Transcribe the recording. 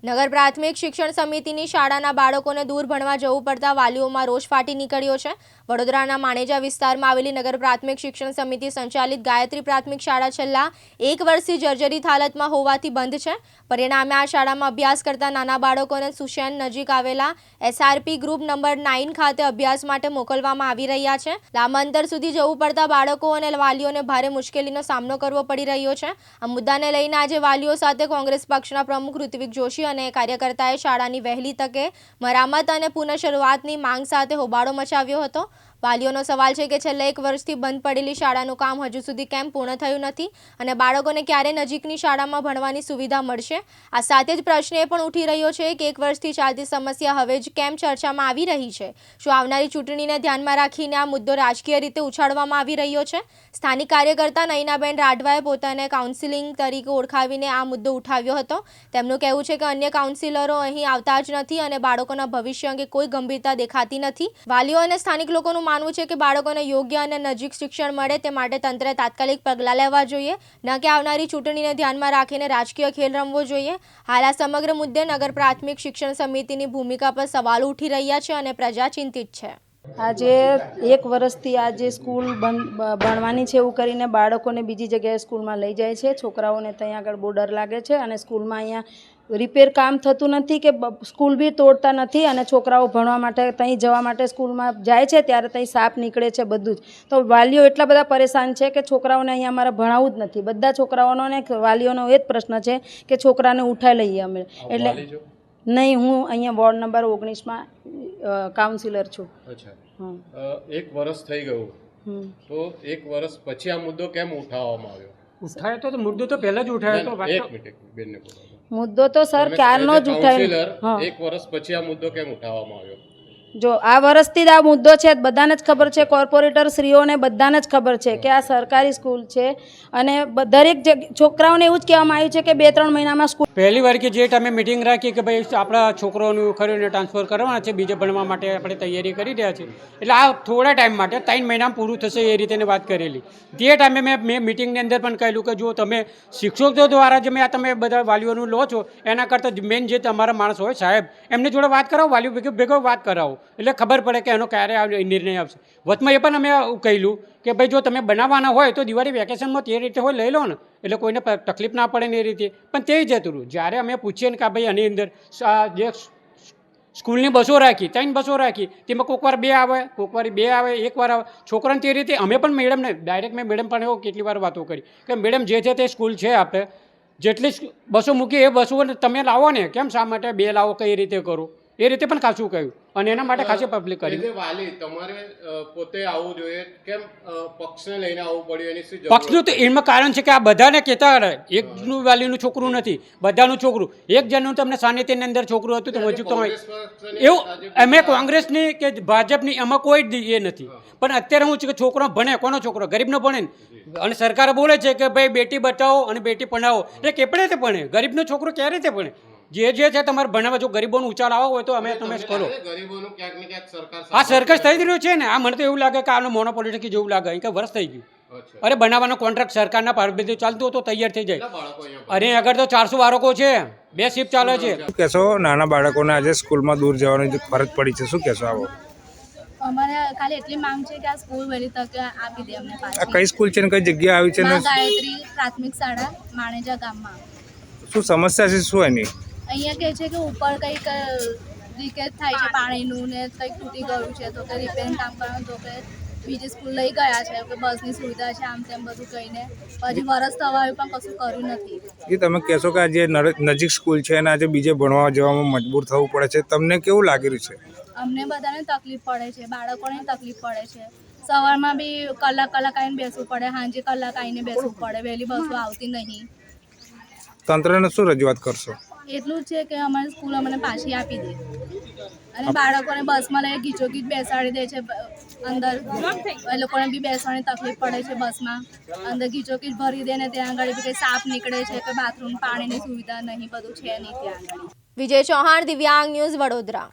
નગર પ્રાથમિક શિક્ષણ સમિતિની શાળાના બાળકોને દૂર ભણવા જવું પડતા વાલીઓમાં રોષ ફાટી નીકળ્યો છે। વડોદરાના માણેજા વિસ્તારમાં આવેલી નગર પ્રાથમિક શિક્ષણ સમિતિ સંચાલિત ગાયત્રી પ્રાથમિક શાળા છેલ્લા 1 વર્ષથી જર્જરિત હાલતમાં હોવાથી બંધ છે। પરિણામે આ શાળામાં અભ્યાસ કરતા નાના બાળકોને સુશેન નજીક આવેલા SRP ગ્રુપ નંબર 9 ખાતે અભ્યાસ માટે મોકલવામાં આવી રહ્યા છે। લાંબા અંતર સુધી જવું પડતા બાળકો અને વાલીઓને ભારે મુશ્કેલીનો સામનો કરવો પડી રહ્યો છે। આ મુદ્દાને લઈને આજે વાલીઓ સાથે કોંગ્રેસ પક્ષના પ્રમુખ ઋત્વિક જોશી અને કાર્યકર્તાએ શાળાની વહેલી તકે મરામત અને પુનઃ શરૂઆતની માંગ સાથે હોબાળો મચાવ્યો હતો। વાલીઓનો સવાલ છે કે છેલ્લા 1 વર્ષથી બંધ પડેલી શાળાનું કામ હજુ સુધી કેમ પૂર્ણ થયું નથી અને બાળકોને ક્યારે નજીકની શાળામાં ભણવાની સુવિધા મળશે। આ સાથે જ પ્રશ્ન એ પણ ઉઠી રહ્યો છે કે 1 વર્ષથી ચાલતી સમસ્યા હવે જ કેમ ચર્ચામાં આવી રહી છે। શું આવનારી ચૂંટણીને ધ્યાનમાં રાખીને આ મુદ્દો રાજકીય રીતે ઉછાળવામાં આવી રહ્યો છે? સ્થાનિક કાર્યકર્તા નયનાબેન રાઠવાએ પોતાને કાઉન્સિલિંગ તરીકે ઓળખાવીને આ મુદ્દો ઉઠાવ્યો હતો। તેમનું કહેવું છે કે અન્ય કાઉન્સિલરો અહીં આવતા જ નથી અને બાળકોના ભવિષ્ય અંગે કોઈ ગંભીરતા દેખાતી નથી। વાલીઓ અને સ્થાનિક લોકોનું માનવું છે કે બાળકોને યોગ્ય અને નજીક શિક્ષણ મળે તે માટે તંત્રે તાત્કાલિક પગલાં લેવા જોઈએ, ન કે આવનારી ચૂંટણીને ધ્યાનમાં રાખીને રાજકીય ખેલ રમવો જોઈએ। હાલ આ સમગ્ર મુદ્દે નગર પ્રાથમિક શિક્ષણ સમિતિની ભૂમિકા પર સવાલો ઉઠી રહ્યા છે અને પ્રજા ચિંતિત છે। આજે 1 વર્ષથી આજે સ્કૂલ ભણવાની છે એવું કરીને બાળકોને બીજી જગ્યાએ સ્કૂલમાં લઈ જાય છે। છોકરાઓને ત્યાં આગળ બહુ ડર લાગે છે અને સ્કૂલમાં અહીંયા રિપેર કામ થતું નથી કે સ્કૂલ બી તોડતા નથી અને છોકરાઓ ભણવા માટે ત્યાં જવા માટે સ્કૂલમાં જાય છે ત્યારે ત્યાં સાપ નીકળે છે બધું જ। તો વાલીઓ એટલા બધા પરેશાન છે કે છોકરાઓને અહીંયા અમારે ભણાવવું જ નથી। બધા છોકરાઓનો ને વાલીઓનો એ જ પ્રશ્ન છે કે છોકરાને ઉઠાઈ લઈએ અમે, એટલે નહીં, હું અહીંયા વોર્ડ નંબર 19માં કાઉન્સિલર છું। અચ્છા, 1 વર્ષ થઈ ગયું, તો 1 વર્ષ પછી આ મુદ્દો કેમ ઉઠાવવામાં આવ્યો? ઉઠાયો તો મુદ્દો તો પહેલા જ ઉઠાયો તો। એક મિનિટ બેનને બોલો। મુદ્દો તો સર ક્યારનો જ ઉઠાયો। 1 વર્ષ પછી આ મુદ્દો કેમ ઉઠાવવામાં આવ્યો? જો આ વર્ષથી જ આ મુદ્દો છે, બધાને જ ખબર છે, કોર્પોરેટર શ્રીઓને બધાને જ ખબર છે કે આ સરકારી સ્કૂલ છે અને દરેક છોકરાઓને એવું જ કહેવામાં આવ્યું છે કે 2-3 મહિનામાં સ્કૂલ પહેલી વાર કે જે ટાઈમે મિટિંગ રાખી કે ભાઈ આપણા છોકરાઓનું ખરીને ટ્રાન્સફર કરવાના છે, બીજે ભણવા માટે આપણે તૈયારી કરી રહ્યા છીએ, એટલે આ થોડા ટાઈમ માટે 3 મહિનામાં પૂરું થશે એ રીતે વાત કરેલી। તે ટાઈમે મેં મિટિંગની અંદર પણ કહેલું કે જો તમે શિક્ષકો દ્વારા જે તમે બધા વાલીઓનું લો છો એના કરતાં મેઇન જે તમારા માણસ હોય સાહેબ એમની જોડે વાત કરાવો, વાલીઓ ભેગો વાત કરાવો, એટલે ખબર પડે કે એનો ક્યારે નિર્ણય આવશે। વચમાં એ પણ અમે કહેલું કે ભાઈ જો તમે બનાવવાના હોય તો દિવાળી વેકેશનમાં તે રીતે હોય લઈ લો ને, એટલે કોઈને તકલીફ ના પડે ને એ રીતે, પણ તે જતું રહ્યું। જ્યારે અમે પૂછીએ ને કે ભાઈ આની અંદર જે સ્કૂલની બસો રાખી, 3 બસો રાખી, તેમાં કોઈક વાર 2 આવે, કોઈક વાર 2 આવે, 1 વાર આવે છોકરાને, તે રીતે અમે પણ મેડમને ડાયરેક્ટ મેડમ પણ એવો કેટલી વાર વાતો કરી કે મેડમ જે છે તે સ્કૂલ છે આપણે જેટલી બસો મૂકી એ બસો તમે લાવો ને, કેમ શા માટે 2 લાવો, કઈ રીતે કરો, એ રીતે પણ ખાસું કહ્યું અને એના માટે ખાસી પબ્લિક કરી। વાલી તમારે પોતે આવવું જોઈએ, કેમ પક્ષને લઈને આવવું પડ્યું? એની શું પક્ષનું તો એમાં કારણ છે કે આ બધાને કહેતા એકનું વાલીનું છોકરું નથી, બધાનું છોકરું, એક જણનું તમને સાનિધ્યની અંદર છોકરું હતું તો હજુ તો એવું અમે કોંગ્રેસની કે ભાજપની એમાં કોઈ એ નથી, પણ અત્યારે હું છે કે છોકરો ભણે, કોનો છોકરો? ગરીબનો ભણે ને, અને સરકાર બોલે છે કે ભાઈ બેટી બચાવો અને બેટી પઢાવો, એટલે કેપડે તે ભણે, ગરીબનો છોકરો ક્યારે રીતે ભણે? જે છે તમારે ભણાવવા, જો ગરીબોનું ઊંચા લાવવા હોય તો અમે તમે કરો। આ સરકસ થઈ રહ્યું છે ને, આ મને તો એવું લાગે કે આનો મોનોપોલિટિક જેવું લાગે, અહીં કે વર્ષ થઈ ગયું। અરે બનાવવાનો કોન્ટ્રાક્ટ સરકારના પારબેથી ચાલતું તો તૈયાર થઈ જાય, અરે આગળ તો 400 બાળકો છે, 2 શિફ્ટ ચાલે છે। શું કહેશો નાના બાળકોને આજે સ્કૂલમાં દૂર જવાની ફરજ પડી છે, શું કહેશો? આવો અમારે ખાલી એટલી માંગ છે કે આ સ્કૂલ વહેલી તકે આપી દે અમને પાછી। આ કઈ સ્કૂલ છે ને કઈ જગ્યા આવી છે ને? ગાયત્રી પ્રાથમિક શાળા માણેજા ગામમાં। શું સમસ્યા છે, શું એની? અહીંયા કહે છે કે ઉપર કંઈક લીકેજ થાય છે પાણીનું ને કંઈક તૂટી ગયું છે, તો કે રિપેરિંગ કામ કરવાનું, તો કે બીજી સ્કૂલ લઈ ગયા છે કે બસની સુવિધા છે, આમ તેમ બધું કહીને હજી વરસ થવા આવ્યું પણ કશું કર્યું નથી। એ તમે કહેશો કે આજે નજીક સ્કૂલ છે અને આજે બીજે ભણવા જવામાં મજબૂર થવું પડે છે, તમને કેવું લાગી રહ્યું છે? અમને બધાને તકલીફ પડે છે, બાળકોને તકલીફ પડે છે। સવારમાં બી કલાક આવીને બેસવું પડે, સાંજે કલાક આવીને બેસવું પડે, વહેલી બસો આવતી નહીં। તંત્રને શું રજૂઆત કરશો? એટલું જ છે કે અમારી સ્કૂલ અમને પાછી આપી દે અને બાળકોને બસમાં લઈ ગીચોગીચ બેસાડી દે છે અંદર, એ લોકોને બી બેસવાની તકલીફ પડે છે બસમાં, અંદર ગીચોગીચ ભરી દે ને ત્યાં આગળ બી કંઈ સાપ નીકળે છે કે બાથરૂમ પાણીની સુવિધા નહીં, બધું છે નહીં ત્યાં આગળ। વિજય ચૌહાણ, દિવ્યાંગ ન્યૂઝ, વડોદરા।